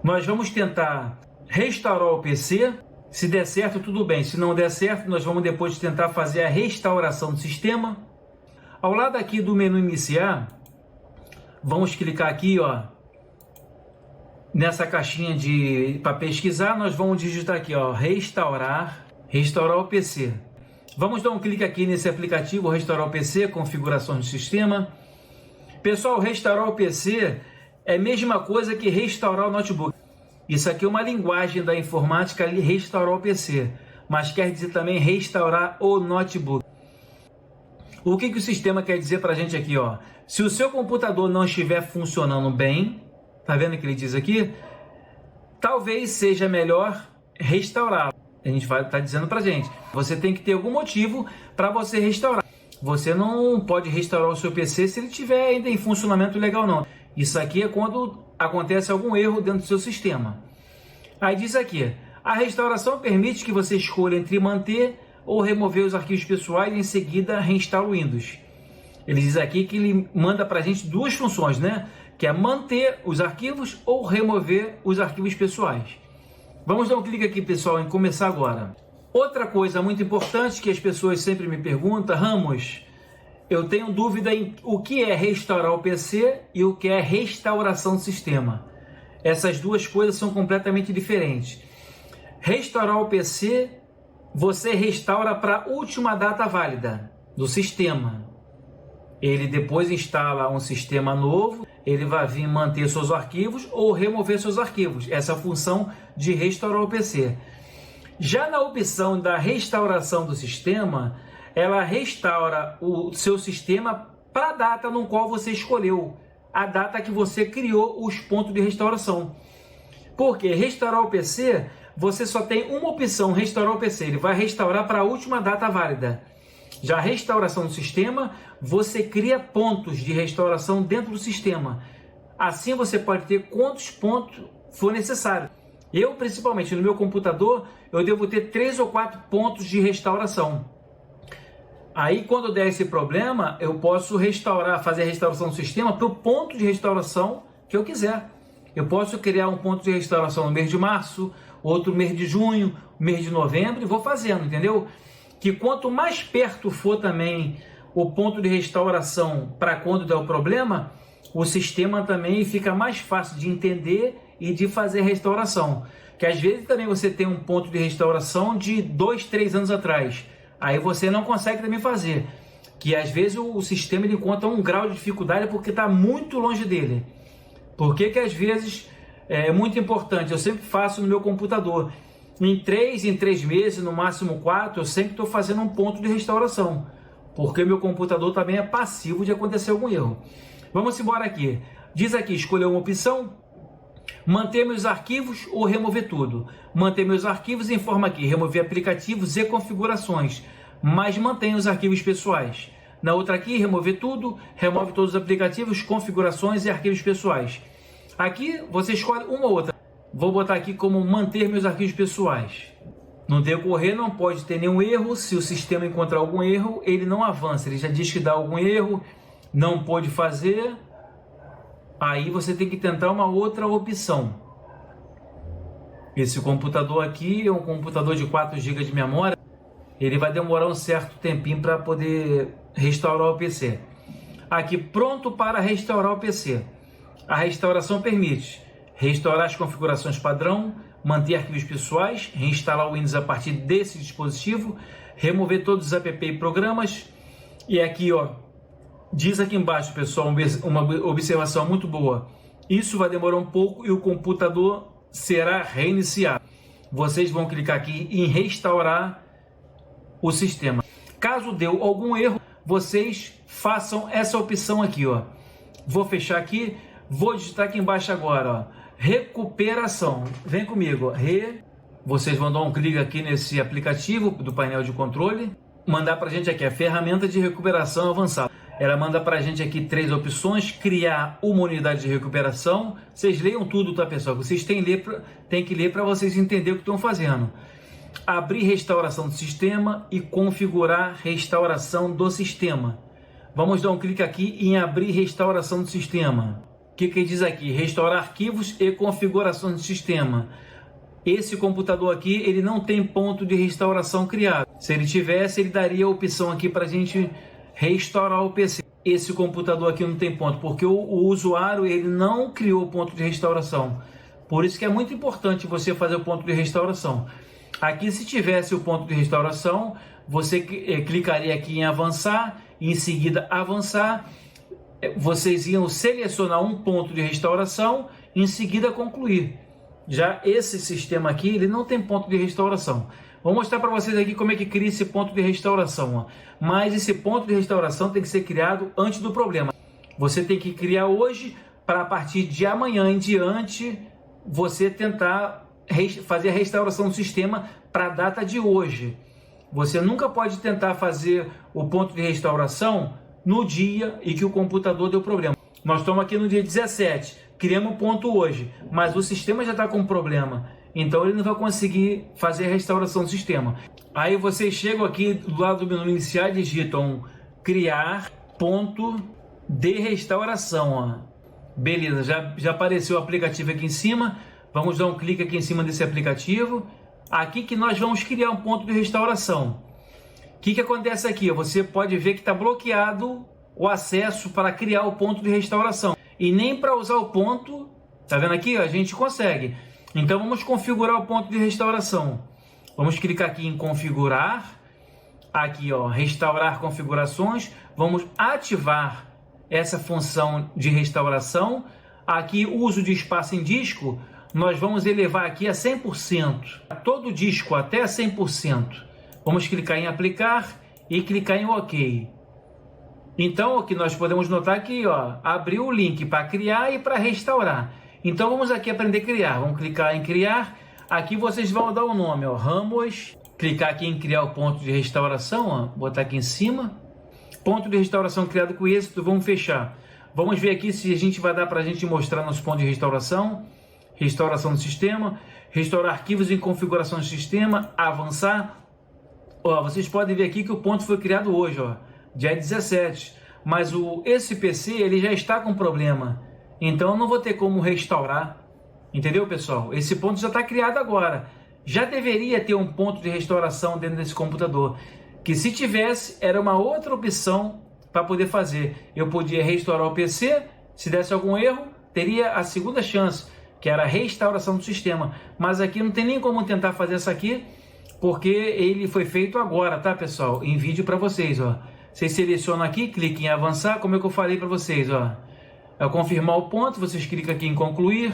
Nós vamos tentar restaurar o PC. Se der certo, tudo bem. Se não der certo, nós vamos depois tentar fazer a restauração do sistema. Ao lado aqui do menu iniciar, vamos clicar aqui, ó, nessa caixinha para pesquisar. Nós vamos digitar aqui, ó, restaurar o PC. Vamos dar um clique aqui nesse aplicativo, restaurar o PC, configurações do sistema. Pessoal, restaurar o PC é a mesma coisa que restaurar o notebook. Isso aqui é uma linguagem da informática ali, restaurar o PC, mas quer dizer também restaurar o notebook. O que o sistema quer dizer para a gente aqui, ó? Se o seu computador não estiver funcionando bem, tá vendo o que ele diz aqui? Talvez seja melhor restaurar. A gente vai estar dizendo para a gente, você tem que ter algum motivo para você restaurar. Você não pode restaurar o seu PC se ele estiver ainda em funcionamento legal, não. Isso aqui é quando acontece algum erro dentro do seu sistema. Aí diz aqui, a restauração permite que você escolha entre manter ou remover os arquivos pessoais e em seguida reinstala o Windows. Ele diz aqui que ele manda para a gente duas funções, né? Que é manter os arquivos ou remover os arquivos pessoais. Vamos dar um clique aqui, pessoal, em começar agora. Outra coisa muito importante que as pessoas sempre me perguntam, Ramos, eu tenho dúvida em o que é restaurar o PC e o que é restauração do sistema. Essas duas coisas são completamente diferentes. Restaurar o PC, você restaura para a última data válida do sistema. Ele depois instala um sistema novo, ele vai vir manter seus arquivos ou remover seus arquivos. Essa é a função de restaurar o PC. Já na opção da restauração do sistema, ela restaura o seu sistema para a data no qual você escolheu, a data que você criou os pontos de restauração. Porque restaurar o PC, você só tem uma opção, restaurar o PC, ele vai restaurar para a última data válida. Já a restauração do sistema, você cria pontos de restauração dentro do sistema. Assim você pode ter quantos pontos for necessário. Eu, principalmente no meu computador, eu devo ter 3 ou 4 pontos de restauração. Aí, quando der esse problema, eu posso fazer a restauração do sistema para o ponto de restauração que eu quiser. Eu posso criar um ponto de restauração no mês de março, outro mês de junho, mês de novembro, e vou fazendo, entendeu? Que quanto mais perto for também o ponto de restauração para quando der o problema, o sistema também fica mais fácil de entender e de fazer restauração. Que às vezes também você tem um ponto de restauração de 2, 3 anos atrás. Aí você não consegue também fazer. Que às vezes o sistema ele encontra um grau de dificuldade porque está muito longe dele. Por que às vezes é muito importante? Eu sempre faço no meu computador. Em 3 meses, no máximo 4, eu sempre estou fazendo um ponto de restauração. Porque meu computador também é passivo de acontecer algum erro. Vamos embora aqui. Diz aqui, escolher uma opção. Manter meus arquivos ou remover tudo. Manter meus arquivos informa aqui, remover aplicativos e configurações, mas mantém os arquivos pessoais. Na outra aqui, remover tudo, remove todos os aplicativos, configurações e arquivos pessoais. Aqui você escolhe uma ou outra. Vou botar aqui como manter meus arquivos pessoais. No decorrer não pode ter nenhum erro. Se o sistema encontrar algum erro, ele não avança. Ele já diz que dá algum erro, não pode fazer. Aí você tem que tentar uma outra opção. Esse computador aqui é um computador de 4 GB de memória. Ele vai demorar um certo tempinho para poder restaurar o PC. Aqui, pronto para restaurar o PC. A restauração permite restaurar as configurações padrão, manter arquivos pessoais, reinstalar o Windows a partir desse dispositivo, remover todos os app e programas. E aqui, ó, diz aqui embaixo, pessoal, uma observação muito boa. Isso vai demorar um pouco e o computador será reiniciado. Vocês vão clicar aqui em restaurar o sistema. Caso deu algum erro, vocês façam essa opção aqui, ó. Vou fechar aqui, vou digitar aqui embaixo agora, ó. Recuperação. Vem comigo, ó. Vocês vão dar um clique aqui nesse aplicativo do painel de controle. Mandar pra gente aqui a ferramenta de recuperação avançada. Ela manda pra gente aqui 3 opções: criar uma unidade de recuperação. Vocês leiam tudo, tá, pessoal? Vocês têm que ler para vocês entenderem o que estão fazendo. Abrir restauração do sistema e configurar restauração do sistema. Vamos dar um clique aqui em abrir restauração do sistema. que diz aqui? Restaurar arquivos e configurações do sistema. Esse computador aqui, ele não tem ponto de restauração criado. Se ele tivesse, ele daria a opção aqui para a gente restaurar o PC. Esse computador aqui não tem ponto, porque o usuário ele não criou ponto de restauração. Por isso que é muito importante você fazer o ponto de restauração. Aqui, se tivesse o ponto de restauração, você clicaria aqui em avançar, e em seguida avançar. Vocês iam selecionar um ponto de restauração, e em seguida concluir. Já esse sistema aqui, ele não tem ponto de restauração. Vou mostrar para vocês aqui como é que cria esse ponto de restauração. Ó. Mas esse ponto de restauração tem que ser criado antes do problema. Você tem que criar hoje, para a partir de amanhã em diante, você tentar fazer a restauração do sistema para a data de hoje. Você nunca pode tentar fazer o ponto de restauração no dia em que o computador deu problema. Nós estamos aqui no dia 17, criamos o ponto hoje, mas o sistema já está com problema, então ele não vai conseguir fazer a restauração do sistema. Aí vocês chegam aqui do lado do menu iniciar e digitam criar ponto de restauração. Ó. Beleza, já apareceu o aplicativo aqui em cima, vamos dar um clique aqui em cima desse aplicativo, aqui que nós vamos criar um ponto de restauração. O que acontece aqui? Você pode ver que está bloqueado o acesso para criar o ponto de restauração. E nem para usar o ponto, tá vendo aqui? A gente consegue. Então vamos configurar o ponto de restauração. Vamos clicar aqui em configurar. Aqui, ó, restaurar configurações. Vamos ativar essa função de restauração. Aqui, uso de espaço em disco, nós vamos elevar aqui a 100%. Todo disco até 100%. Vamos clicar em aplicar e clicar em OK. Então, o que nós podemos notar aqui, ó, abriu o link para criar e para restaurar. Então, vamos aqui aprender a criar. Vamos clicar em criar. Aqui vocês vão dar o nome, ó, Ramos. Clicar aqui em criar o ponto de restauração, ó, botar aqui em cima. Ponto de restauração criado com êxito, vamos fechar. Vamos ver aqui se a gente vai dar para a gente mostrar nosso ponto de restauração. Restauração do sistema. Restaurar arquivos em configuração do sistema. Avançar. Ó, vocês podem ver aqui que o ponto foi criado hoje, ó. Dia 17, mas esse PC ele já está com problema, então eu não vou ter como restaurar, entendeu, pessoal? Esse ponto já está criado agora, já deveria ter um ponto de restauração dentro desse computador, que se tivesse, era uma outra opção para poder fazer. Eu podia restaurar o PC, se desse algum erro, teria a segunda chance, que era a restauração do sistema, mas aqui não tem nem como tentar fazer isso aqui, porque ele foi feito agora, tá, pessoal? Em vídeo para vocês, ó. Vocês selecionam aqui, cliquem em avançar, como é que eu falei para vocês, ó. Ao confirmar o ponto, vocês clicam aqui em concluir.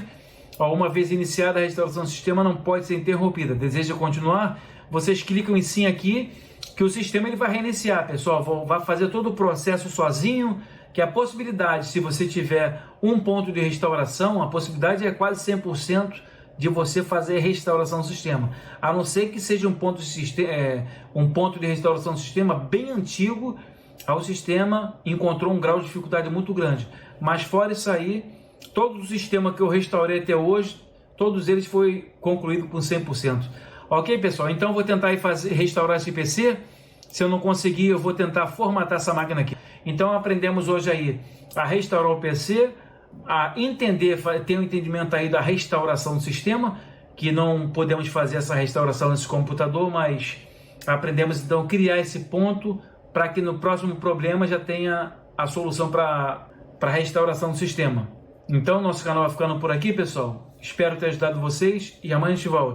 Ó, uma vez iniciada a restauração do sistema, não pode ser interrompida. Deseja continuar? Vocês clicam em sim aqui, que o sistema ele vai reiniciar, pessoal. Vai fazer todo o processo sozinho, que a possibilidade, se você tiver um ponto de restauração, a possibilidade é quase 100% de você fazer a restauração do sistema. A não ser que seja um ponto de restauração do sistema bem antigo, o sistema encontrou um grau de dificuldade muito grande. Mas fora isso aí, todo o sistema que eu restaurei até hoje, todos eles foi concluído com 100%. Ok, pessoal? Então eu vou tentar restaurar esse PC. Se eu não conseguir, eu vou tentar formatar essa máquina aqui. Então aprendemos hoje aí a restaurar o PC, a entender, ter um entendimento aí da restauração do sistema, que não podemos fazer essa restauração nesse computador, mas aprendemos então a criar esse ponto para que no próximo problema já tenha a solução para a restauração do sistema. Então nosso canal vai ficando por aqui, pessoal. Espero ter ajudado vocês e amanhã a gente volta.